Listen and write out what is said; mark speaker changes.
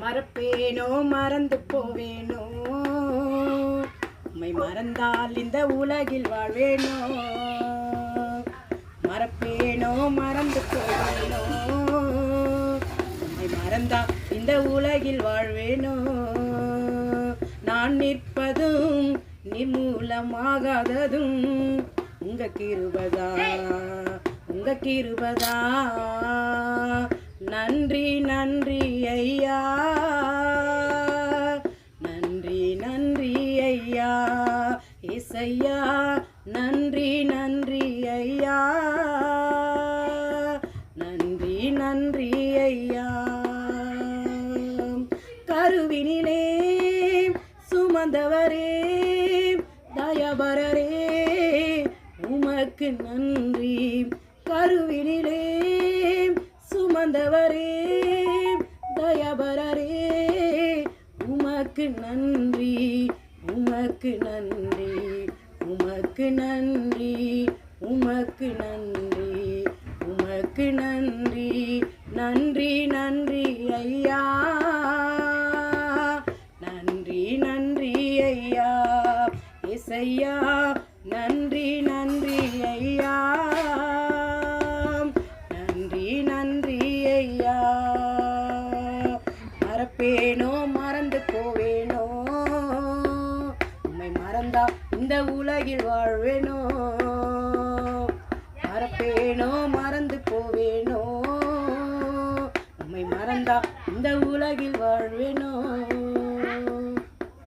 Speaker 1: மறப்பேனோ மறந்து போவேனோ, உம்மை மறந்தால் இந்த உலகில் வாழ்வேனோ. மறப்பேனோ மறந்து போவேனோ, உம்மை மறந்தால் இந்த உலகில் வாழ்வேனோ. நான் நிற்பதும் நிர்மூலமாகாததும் உங்க கிருபைதா, உங்க கிருபைதா. நன்றி நன்றி ஐயா, நன்றி நன்றி ஐயா இசையா. நன்றி நன்றி ஐயா, நன்றி நன்றி ஐயா. கருவினிலே சுமந்தவரே தயபரரே உமக்கு நன்றி. கருவினிலே சுமந்தவரே தயபரரே உமக்கு நன்றி, உமக்கு நன்றி, உமக்கு நன்றி, உமக்கு நன்றி, உமக்கு நன்றி. நன்றி நன்றி ஐயா, நன்றி நன்றி ஐயா இசையா. நன்றி நன்றி ஐயா, நன்றி நன்றி ஐயா. மறப்பேனோ மறந்து போவேனோ, உம்மை மறந்தா இந்த உலகில் வாழ்வேனோ. மறப்பேனோ மறந்து போவேனோ, உம்மை மறந்தா இந்த உலகில் வாழ்வேனோ.